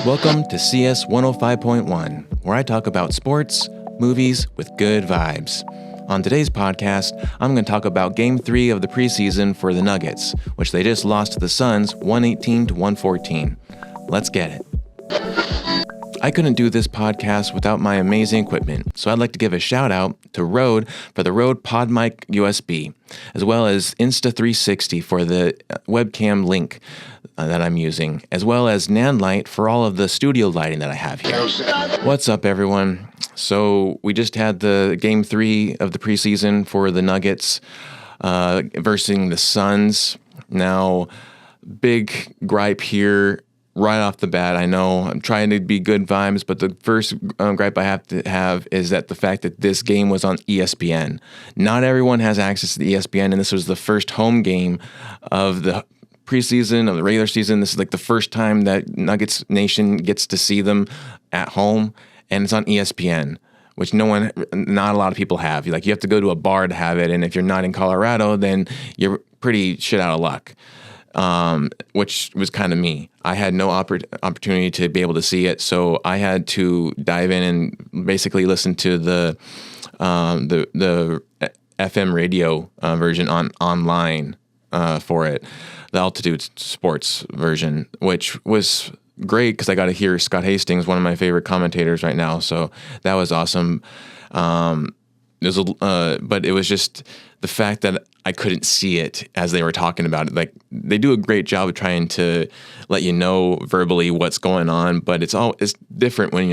Welcome to CS 105.1, where I talk about sports, movies with good vibes. On today's podcast, I'm going to talk about Game 3 of the preseason for the Nuggets, which they just lost to the Suns 118 to 114. Let's get it. I couldn't do this podcast without my amazing equipment, so I'd like to give a shout out to Røde for the Røde Pod Mic USB, as well as Insta360 for the webcam link that I'm using, as well as Nanlite for all of the studio lighting that I have here. What's up, everyone? So we just had the Game 3 of the preseason for the Nuggets versus the Suns. Now, big gripe here. Right off the bat, I know I'm trying to be good vibes, but the first gripe I have to have is that the fact that this game was on ESPN. Not everyone has access to the ESPN, and this was the first home game of the preseason, of the regular season. This is like the first time that Nuggets Nation gets to see them at home, and it's on ESPN, which not a lot of people have. You have to go to a bar to have it, and if you're not in Colorado, then you're pretty shit out of luck. Which was kind of me. I had no opportunity to be able to see it, so I had to dive in and basically listen to the FM radio version online for it, the Altitude Sports version, which was great because I got to hear Scott Hastings, one of my favorite commentators right now. So that was awesome. But it was just the fact that I couldn't see it as they were talking about it. Like, they do a great job of trying to let you know verbally what's going on, but it's different when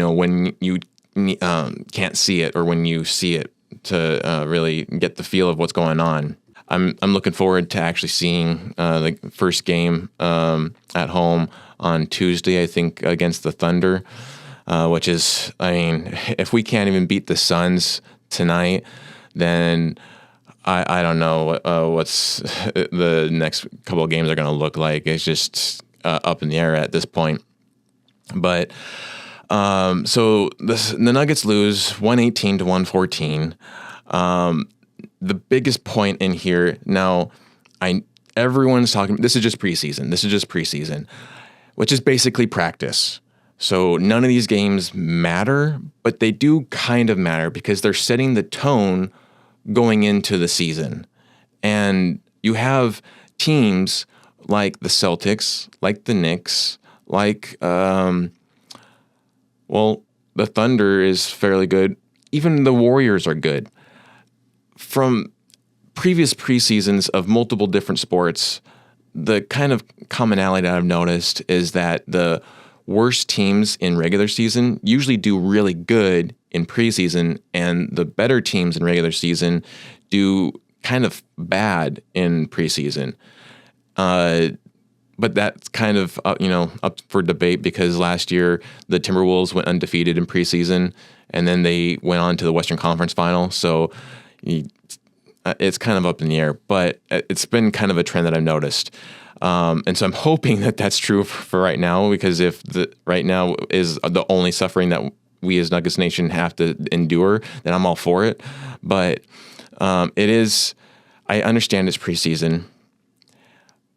you can't see it or when you see it to really get the feel of what's going on. I'm looking forward to actually seeing the first game at home on Tuesday, I think, against the Thunder, which is, if we can't even beat the Suns tonight, then I don't know what's the next couple of games are going to look like. It's just up in the air at this point. But so the Nuggets lose 118 to 114. The biggest point in here now, everyone's talking. This is just preseason, which is basically practice. So none of these games matter, but they do kind of matter because they're setting the tone going into the season. And you have teams like the Celtics, like the Knicks, like, the Thunder is fairly good. Even the Warriors are good. From previous preseasons of multiple different sports, the kind of commonality that I've noticed is that the worst teams in regular season usually do really good in preseason, and the better teams in regular season do kind of bad in preseason. But that's kind of up for debate because last year the Timberwolves went undefeated in preseason, and then they went on to the Western Conference Final. So it's kind of up in the air, but it's been kind of a trend that I've noticed. And so I'm hoping that that's true for right now, because if right now is the only suffering that we as Nuggets Nation have to endure, then I'm all for it. But it is, I understand it's preseason,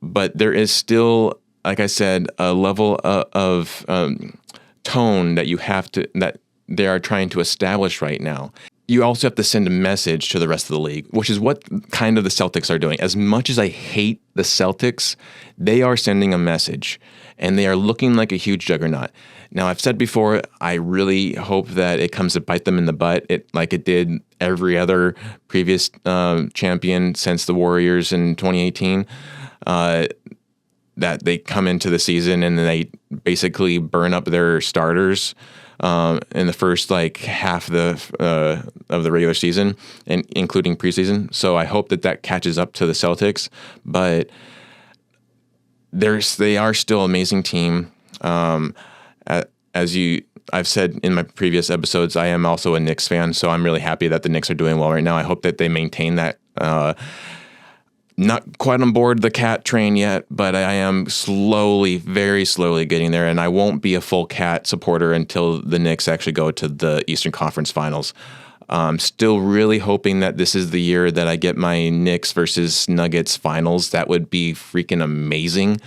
but there is still, like I said, a level of tone that they are trying to establish right now. You also have to send a message to the rest of the league, which is what kind of the Celtics are doing. As much as I hate the Celtics, they are sending a message, and they are looking like a huge juggernaut. Now, I've said before, I really hope that it comes to bite them in the butt, like it did every other previous champion since the Warriors in 2018, that they come into the season and they basically burn up their starters in the first half of the regular season, and including preseason. So I hope that catches up to the Celtics, but they are still an amazing team. I've said in my previous episodes, I am also a Knicks fan, so I'm really happy that the Knicks are doing well right now. I hope that they maintain that. Not quite on board the cat train yet, but I am very slowly getting there, and I won't be a full cat supporter until the Knicks actually go to the Eastern Conference Finals. I'm still really hoping that this is the year that I get my Knicks versus Nuggets finals. That would be freaking amazing.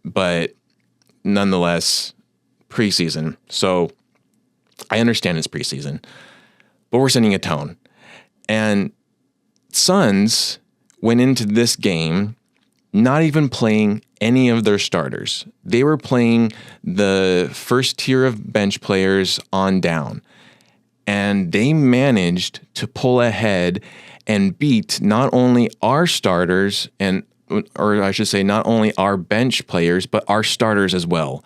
but nonetheless, preseason. So I understand it's preseason, but we're setting a tone. And Suns went into this game not even playing any of their starters. They were playing the first tier of bench players on down. And they managed to pull ahead and beat not only our starters or I should say not only our bench players, but our starters as well.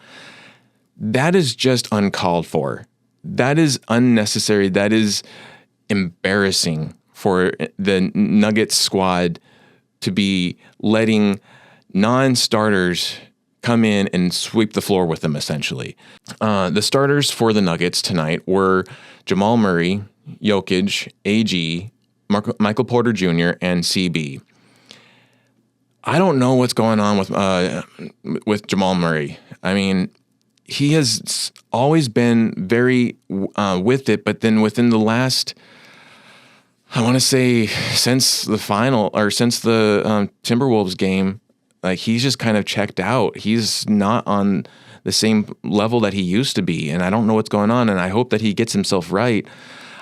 That is just uncalled for. That is unnecessary. That is embarrassing for the Nuggets squad to be letting non-starters come in and sweep the floor with them, essentially. The starters for the Nuggets tonight were Jamal Murray, Jokic, AG, Michael Porter Jr., and CB. I don't know what's going on with Jamal Murray. I mean, he has always been very with it, but then within the last, I want to say, since the Timberwolves game, like he's just kind of checked out. He's not on the same level that he used to be, and I don't know what's going on. And I hope that he gets himself right.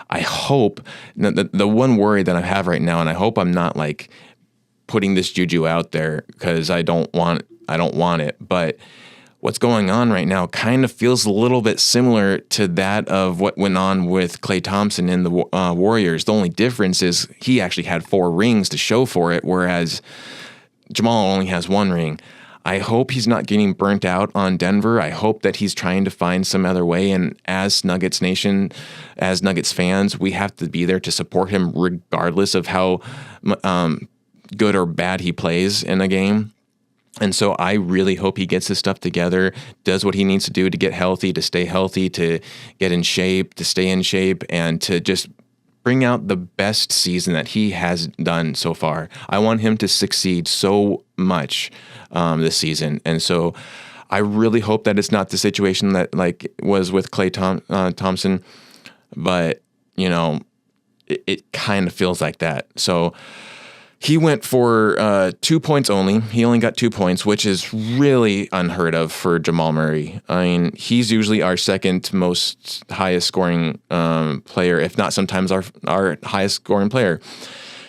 I hope the one worry that I have right now, and I hope I'm not like putting this juju out there because I don't want it, but what's going on right now kind of feels a little bit similar to that of what went on with Klay Thompson in the Warriors. The only difference is he actually had 4 rings to show for it, whereas Jamal only has 1 ring. I hope he's not getting burnt out on Denver. I hope that he's trying to find some other way. And as Nuggets Nation, as Nuggets fans, we have to be there to support him regardless of how good or bad he plays in a game. And so I really hope he gets his stuff together, does what he needs to do to get healthy, to stay healthy, to get in shape, to stay in shape, and to just bring out the best season that he has done so far. I want him to succeed so much this season. And so I really hope that it's not the situation that like was with Klay Thompson, but you know, it kind of feels like that. So he went for 2 points only. He only got 2 points, which is really unheard of for Jamal Murray. I mean, he's usually our second most highest scoring player, if not sometimes our highest scoring player.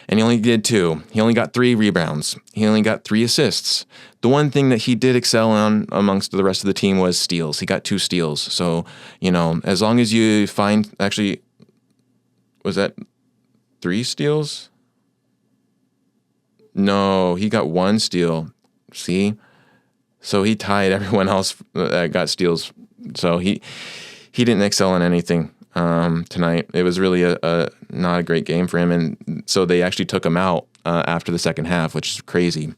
And he only did 2. He only got 3 rebounds. He only got 3 assists. The one thing that he did excel on amongst the rest of the team was steals. He got 2 steals. So, you know, as long as you find, actually, was that 3 steals? No, he got 1 steal. See? So he tied everyone else that got steals. So he didn't excel in anything tonight. It was really a not a great game for him. And so they actually took him out after the second half, which is crazy.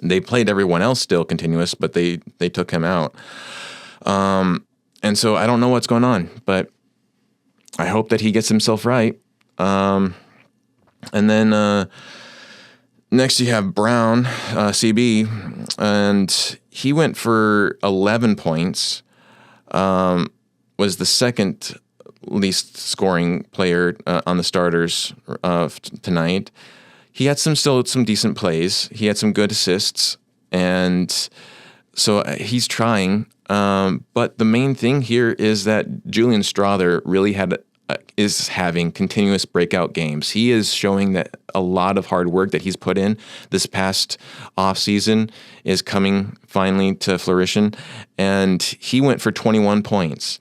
They played everyone else still continuous, but they took him out. And so I don't know what's going on, but I hope that he gets himself right. And then next you have Brown, CB, and he went for 11 points, was the second least scoring player on the starters tonight. He had some decent plays. He had some good assists, and so he's trying. But the main thing here is that Julian Strawther really is having continuous breakout games. He is showing that a lot of hard work that he's put in this past offseason is coming finally to fruition, and he went for 21 points.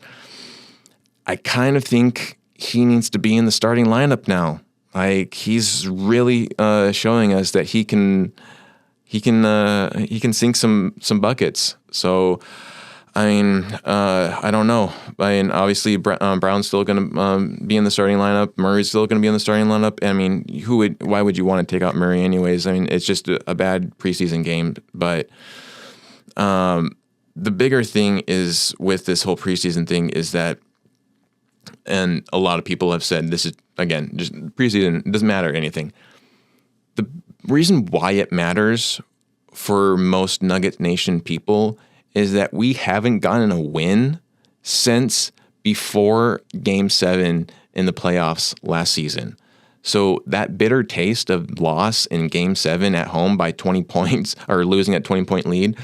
I kind of think he needs to be in the starting lineup now. Like, he's really showing us that he can sink some buckets. So, I mean, I don't know. I mean, obviously, Brown's still going to be in the starting lineup. Murray's still going to be in the starting lineup. I mean, why would you want to take out Murray anyways? I mean, it's just a bad preseason game. But the bigger thing is with this whole preseason thing is that, and a lot of people have said this is, again, just preseason, it doesn't matter anything. The reason why it matters for most Nugget Nation people is that we haven't gotten a win since before Game 7 in the playoffs last season. So that bitter taste of loss in Game 7 at home by 20 points or losing at 20-point lead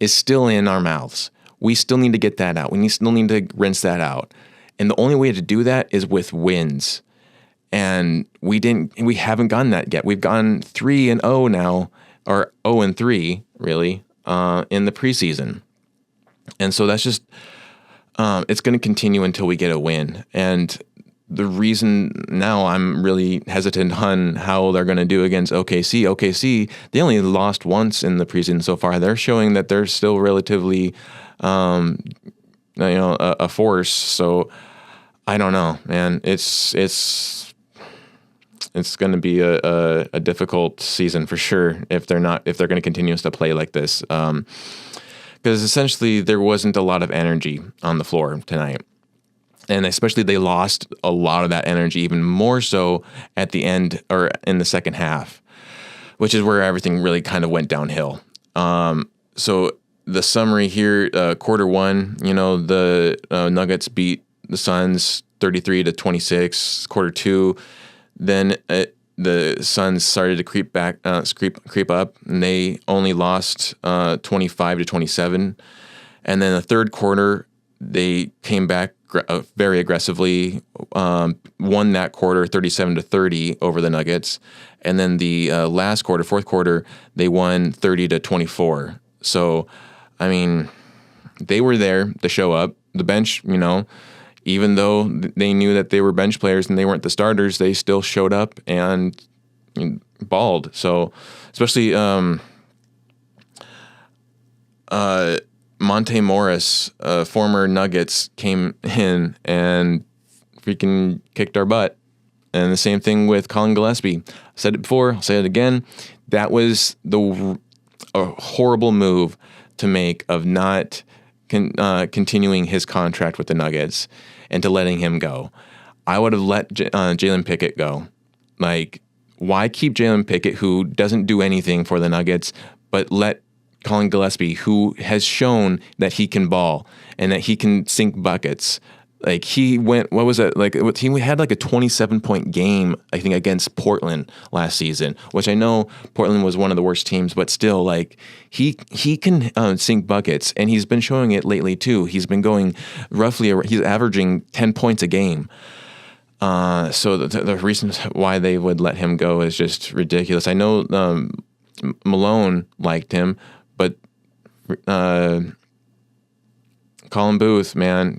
is still in our mouths. We still need to get that out. Still need to rinse that out. And the only way to do that is with wins. And we haven't gotten that yet. We've gone 3-0 now, or 0-3 really, in the preseason. And so that's just, it's going to continue until we get a win. And the reason now I'm really hesitant on how they're going to do against OKC. OKC, they only lost once in the preseason so far. They're showing that they're still relatively, a force. So I don't know, man. It's going to be a difficult season for sure if they're going to continue to play like this. Because essentially there wasn't a lot of energy on the floor tonight. And especially they lost a lot of that energy, even more so at the end or in the second half, which is where everything really kind of went downhill. So the summary here, quarter one, the Nuggets beat the Suns 33-26. Quarter two, then the Suns started to creep up, and they only lost 25-27. And then the third quarter, they came back very aggressively, won that quarter 37-30 over the Nuggets. And then the last quarter, fourth quarter, they won 30-24. So, I mean, they were there to show up. The bench, even though they knew that they were bench players and they weren't the starters, they still showed up and balled. So, especially Monte Morris, former Nuggets, came in and freaking kicked our butt. And the same thing with Colin Gillespie. I said it before, I'll say it again. That was a horrible move to make of not continuing his contract with the Nuggets and to letting him go. I would have let Jalen Pickett go. Like, why keep Jalen Pickett, who doesn't do anything for the Nuggets, but let Colin Gillespie, who has shown that he can ball and that he can sink buckets. Like, he went, what was it? Like, he had like a 27-point game, I think, against Portland last season, which I know Portland was one of the worst teams, but still, like, he can sink buckets, and he's been showing it lately too. He's been going he's averaging 10 points a game. So the reason why they would let him go is just ridiculous. I know Malone liked him, but Colin Booth, man,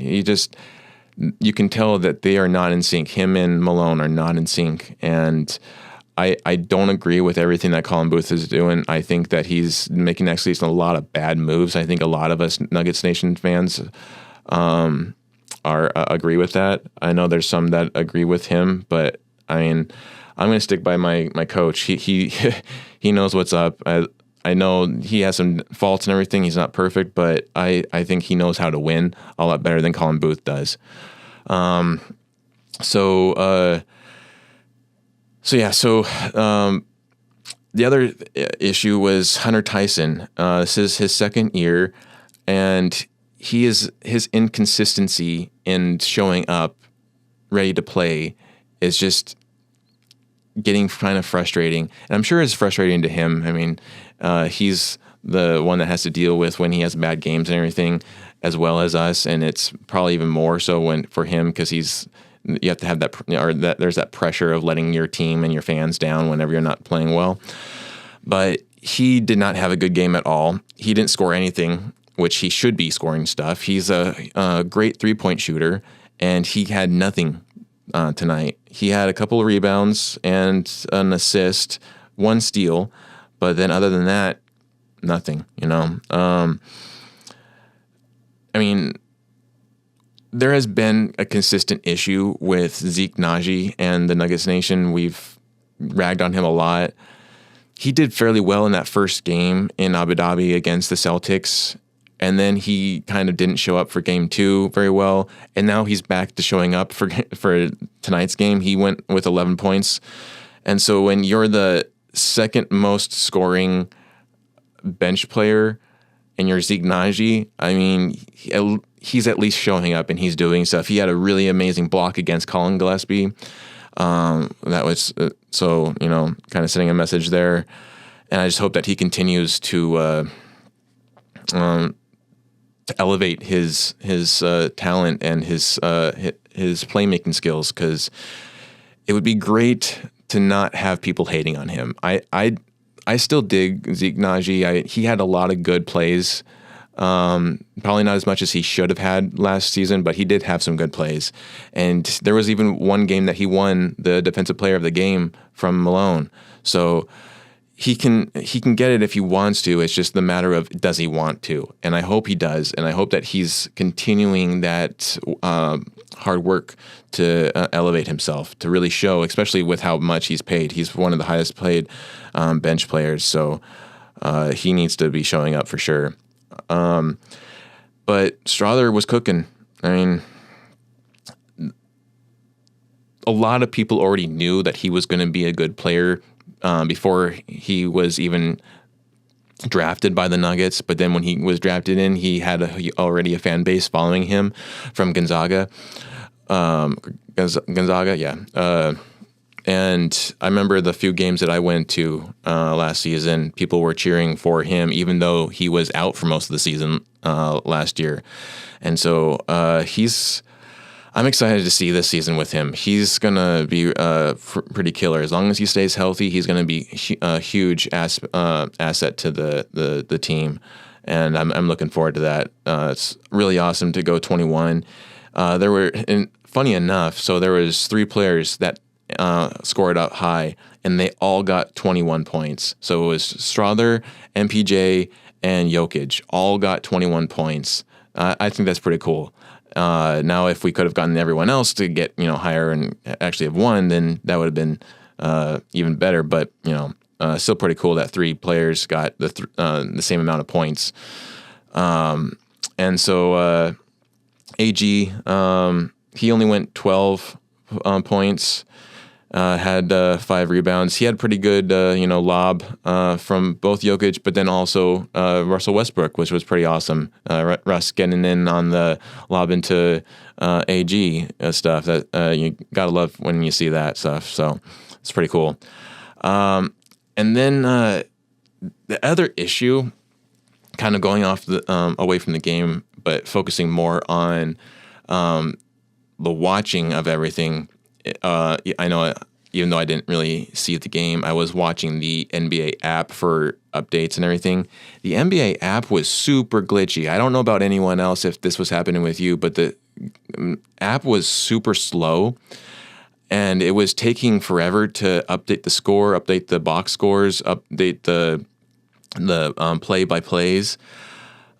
you can tell that they are not in sync. Him and Malone are not in sync. And I don't agree with everything that Colin Booth is doing. I think that he's making actually a lot of bad moves. I think a lot of us Nuggets Nation fans agree with that. I know there's some that agree with him, but I mean, I'm going to stick by my coach. He knows what's up. I know he has some faults and everything. He's not perfect, but I think he knows how to win a lot better than Colin Booth does. The other issue was Hunter Tyson. This is his second year, and his inconsistency in showing up ready to play is just getting kind of frustrating. And I'm sure it's frustrating to him. I mean, he's the one that has to deal with when he has bad games and everything, as well as us. And it's probably even more so for him because you have to have there's that pressure of letting your team and your fans down whenever you're not playing well. But he did not have a good game at all. He didn't score anything, which he should be scoring stuff. He's a great 3-point shooter, and he had nothing tonight. He had a couple of rebounds and an assist, 1 steal, but then other than that, nothing, I mean, there has been a consistent issue with Zeke Naji and the Nuggets Nation. We've ragged on him a lot. He did fairly well in that first game in Abu Dhabi against the Celtics, and then he kind of didn't show up for game 2 very well, and now he's back to showing up for tonight's game. He went with 11 points, and so when you're the second most scoring bench player and you're Zeke Naji, I mean, he's at least showing up and he's doing stuff. He had a really amazing block against Colin Gillespie. That was kind of sending a message there. And I just hope that he continues to to elevate his talent and his playmaking skills, because it would be great to not have people hating on him. I still dig Zeke Naji. He had a lot of good plays. Probably not as much as he should have had last season, but he did have some good plays. And there was even one game that he won the defensive player of the game from Malone. So he can get it if he wants to. It's just the matter of, does he want to? And I hope he does. And I hope that he's continuing that hard work to elevate himself, to really show, especially with how much he's paid. He's one of the highest paid bench players. So he needs to be showing up for sure. But Strother was cooking. I mean, a lot of people already knew that he was going to be a good player before he was even drafted by the Nuggets. But then when he was drafted in, he had already a fan base following him from Gonzaga. Gonzaga, yeah. And I remember the few games that I went to last season, people were cheering for him, even though he was out for most of the season last year. And so I'm excited to see this season with him. He's going to be pretty killer. As long as he stays healthy, he's going to be a huge asset to the team. And I'm looking forward to that. It's really awesome to go 21. Funny enough, so there was 3 players that scored up high, and they all got 21 points. So it was Strother, MPJ, and Jokic all got 21 points. I think that's pretty cool. Now, if we could have gotten everyone else to get higher and actually have won, then that would have been even better. But still pretty cool that 3 players got the same amount of points. And so AG, he only went 12 points. Had 5 rebounds. He had pretty good, lob from both Jokic, but then also Russell Westbrook, which was pretty awesome. Russ getting in on the lob into AG stuff. That you gotta love when you see that stuff. So it's pretty cool. And then the other issue, kind of going off away from the game, but focusing more on the watching of everything. I know, even though I didn't really see the game, I was watching the NBA app for updates and everything. The NBA app was super glitchy. I don't know about anyone else if this was happening with you, but the app was super slow, and it was taking forever to update the score, update the box scores, update the play-by-plays.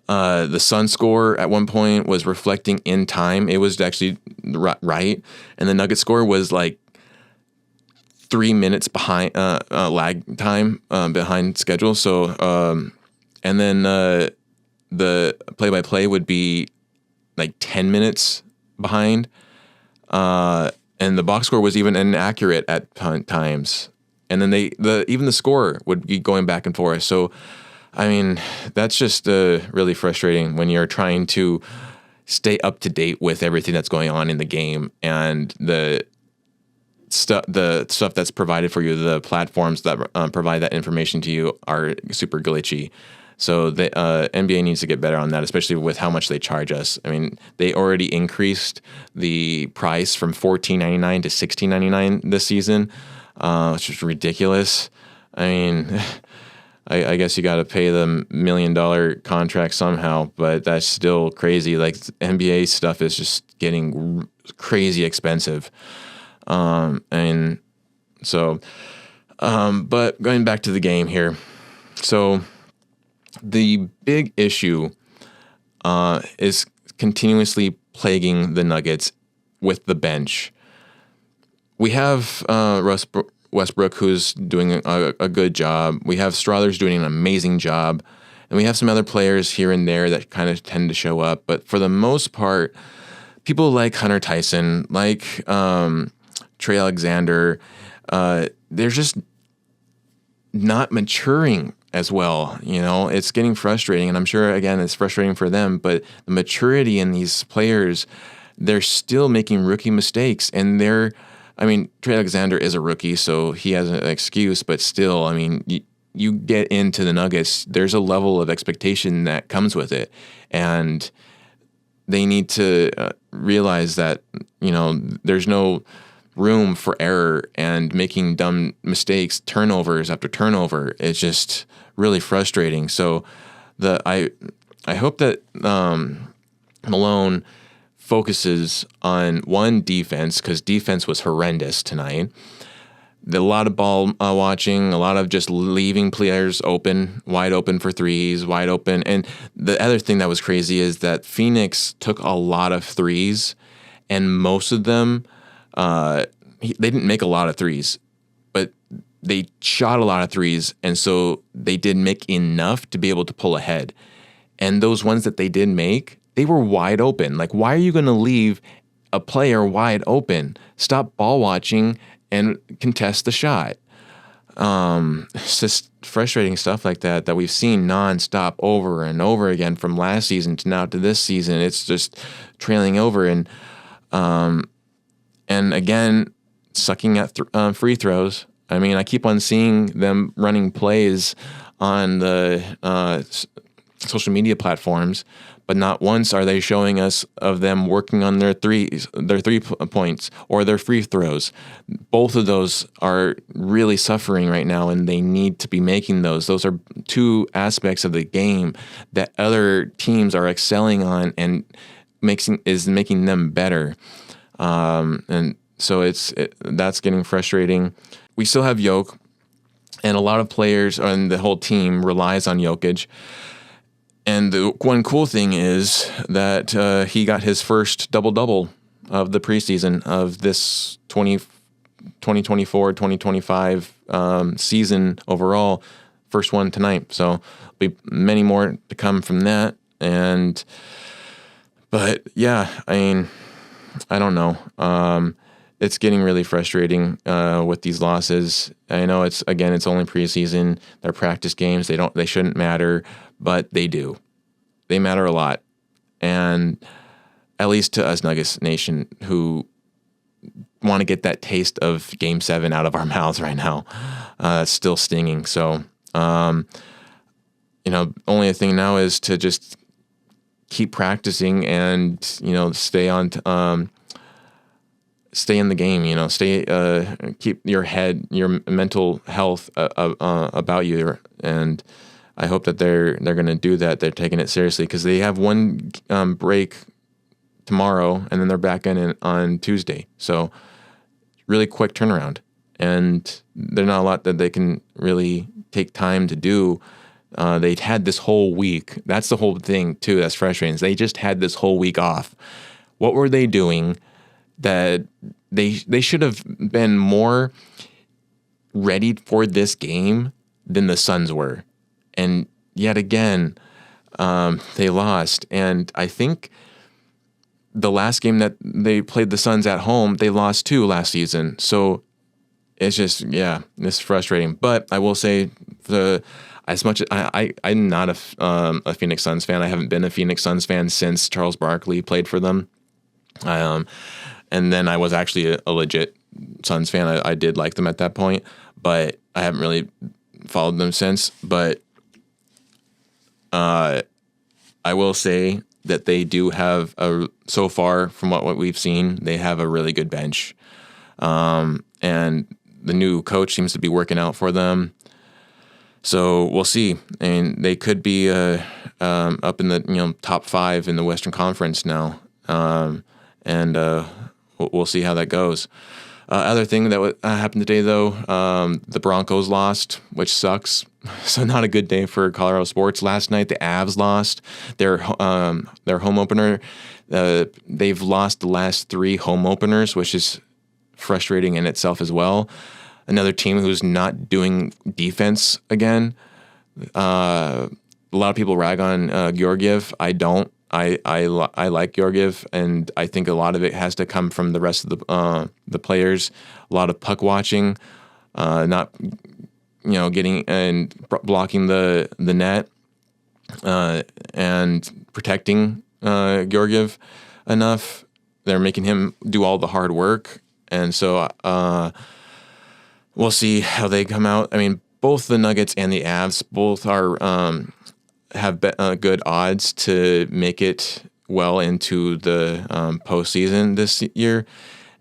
The Sun score at one point was reflecting in time. It was actually right. And the Nuggets score was like 3 minutes behind, lag time behind schedule. So, and then the play-by-play would be like 10 minutes behind. And the box score was even inaccurate at times. And then even the score would be going back and forth. So, I mean, that's just really frustrating when you're trying to stay up to date with everything that's going on in the game, and the stuff that's provided for you, the platforms that provide that information to you, are super glitchy. So the NBA needs to get better on that, especially with how much they charge us. I mean, they already increased the price from $14.99 to $16.99 this season, which is ridiculous. I mean, I guess you got to pay the $1 million contract somehow, but that's still crazy. Like, NBA stuff is just getting crazy expensive. And so, but going back to the game here. So the big issue is continuously plaguing the Nuggets with the bench. We have Westbrook, who's doing a good job. We have Strother's doing an amazing job. And we have some other players here and there that kind of tend to show up. But for the most part, people like Hunter Tyson, like Trey Alexander, they're just not maturing as well. It's getting frustrating. And I'm sure, again, it's frustrating for them. But the maturity in these players, they're still making rookie mistakes. And Trey Alexander is a rookie, so he has an excuse, but still, you get into the Nuggets, there's a level of expectation that comes with it, and they need to realize that, there's no room for error and making dumb mistakes, turnovers after turnover. It's just really frustrating. So I hope that Malone focuses on one, defense, because defense was horrendous tonight. A lot of ball watching, a lot of just leaving players wide open for threes, wide open. And the other thing that was crazy is that Phoenix took a lot of threes, and most of them, they didn't make a lot of threes, but they shot a lot of threes, and so they did make enough to be able to pull ahead. And those ones that they did make, they were wide open. Like, why are you going to leave a player wide open? Stop ball watching and contest the shot. It's just frustrating stuff like that we've seen nonstop over and over again from last season to now to this season. It's just trailing over, and again, sucking at free throws. I mean, I keep on seeing them running plays on the social media platforms, but not once are they showing us of them working on their 3 points or their free throws. Both of those are really suffering right now, and they need to be making those. Those are two aspects of the game that other teams are excelling on and making them better. And so that's getting frustrating. We still have Jokic, and a lot of players and the whole team relies on Jokic. And the one cool thing is that he got his first double-double of the preseason of this 2024-2025 season overall. First one tonight. So there'll be many more to come from that. But yeah, I mean, I don't know. It's getting really frustrating with these losses. I know it's only preseason. They're practice games. They shouldn't matter, but they do. They matter a lot. And at least to us Nuggets Nation who want to get that taste of Game 7 out of our mouths right now. It's still stinging. So, only thing now is to just keep practicing and, stay in the game, keep your head, your mental health about you. And I hope that they're going to do that. They're taking it seriously because they have one break tomorrow and then they're back in on Tuesday. So really quick turnaround. And there's not a lot that they can really take time to do. They'd had this whole week. That's the whole thing too. That's frustrating. They just had this whole week off. What were they doing that they should have been more ready for this game than the Suns were? And yet again, they lost. And I think the last game that they played the Suns at home, they lost too last season. So it's just, it's frustrating. But I will say, as much as I'm not a Phoenix Suns fan, I haven't been a Phoenix Suns fan since Charles Barkley played for them. And then I was actually a legit Suns fan. I did like them at that point, but I haven't really followed them since. But I will say that they do have so far from what we've seen, they have a really good bench. And the new coach seems to be working out for them. So we'll see. And they could be up in the top 5 in the Western Conference now. And we'll see how that goes. Other thing that happened today, though, the Broncos lost, which sucks. So not a good day for Colorado sports. Last night, the Avs lost their home opener. They've lost the last 3 home openers, which is frustrating in itself as well. Another team who's not doing defense again. A lot of people rag on Georgiev. I don't. I like Georgiev, and I think a lot of it has to come from the rest of the players. A lot of puck watching, not getting and blocking the net, and protecting Georgiev enough. They're making him do all the hard work, and so we'll see how they come out. I mean, both the Nuggets and the Avs both are have good odds to make it well into the postseason this year,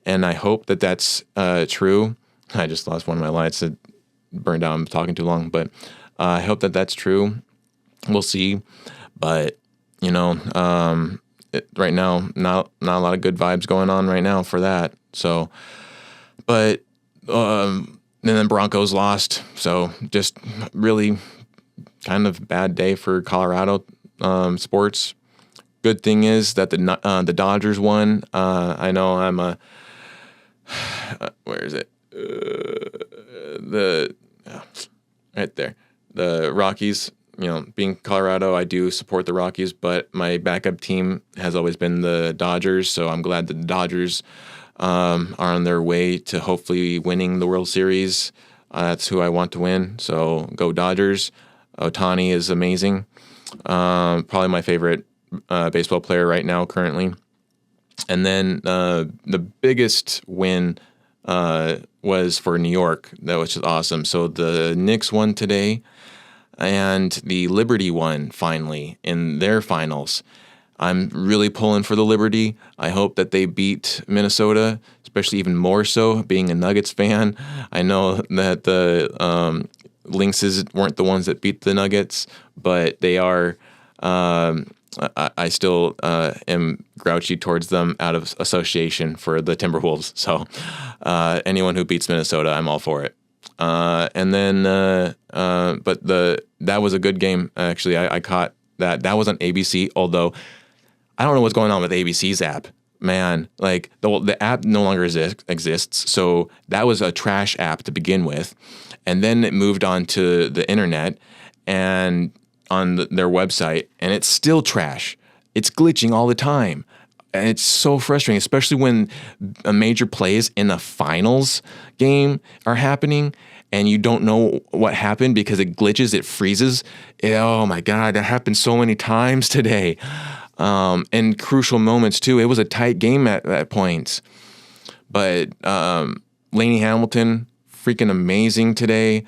and I hope that that's true. I just lost one of my lights that burned out. I'm talking too long, but I hope that that's true. We'll see, but right now, not a lot of good vibes going on right now for that. So, but and then Broncos lost, so just really kind of bad day for Colorado sports. Good thing is that the Dodgers won. I know I'm a where is it? Right there. The Rockies. Being Colorado, I do support the Rockies, but my backup team has always been the Dodgers. So I'm glad that the Dodgers are on their way to hopefully winning the World Series. That's who I want to win. So go Dodgers. Ohtani is amazing. Probably my favorite baseball player right now currently. And then the biggest win was for New York, which is awesome. So the Knicks won today, and the Liberty won finally in their finals. I'm really pulling for the Liberty. I hope that they beat Minnesota, especially even more so being a Nuggets fan. I know that the Lynxes weren't the ones that beat the Nuggets, but they are. I still am grouchy towards them out of association for the Timberwolves. So anyone who beats Minnesota, I'm all for it. And then, but that was a good game. Actually, I caught that. That was on ABC. Although I don't know what's going on with ABC's app. Man, like the app no longer exists. So that was a trash app to begin with, and then it moved on to the internet and on their website, and it's still trash. It's glitching all the time. And it's so frustrating, especially when major plays in the finals game are happening and you don't know what happened because it glitches, it freezes. Oh my God, that happened so many times today. And crucial moments too. It was a tight game at points. But Laney Hamilton, freaking amazing today.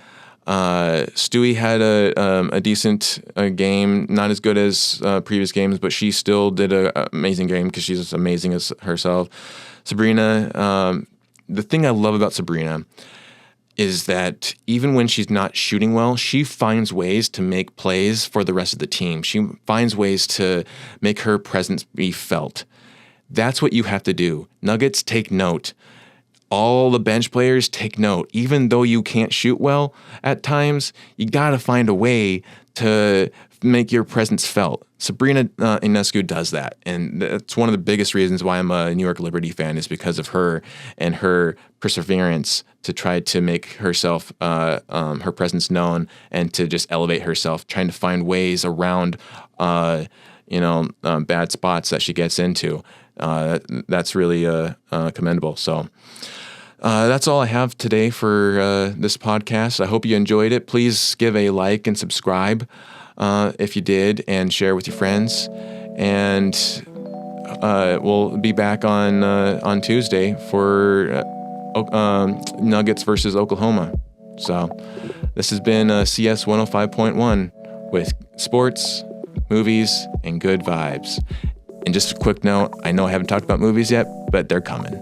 Stewie had a decent game, not as good as previous games, but she still did an amazing game because she's as amazing as herself. Sabrina, the thing I love about Sabrina is that even when she's not shooting well, she finds ways to make plays for the rest of the team. She finds ways to make her presence be felt. That's what you have to do. Nuggets, take note. All the bench players, take note. Even though you can't shoot well at times, you got to find a way to make your presence felt. Sabrina Ionescu does that. And that's one of the biggest reasons why I'm a New York Liberty fan is because of her and her perseverance to try to make herself, her presence known and to just elevate herself, trying to find ways around, bad spots that she gets into. That's really commendable. So that's all I have today for this podcast. I hope you enjoyed it. Please give a like and subscribe if you did, and share with your friends. And we'll be back on Tuesday for Nuggets versus Oklahoma. So this has been CS 105.1 with sports, movies, and good vibes. And just a quick note, I know I haven't talked about movies yet, but they're coming.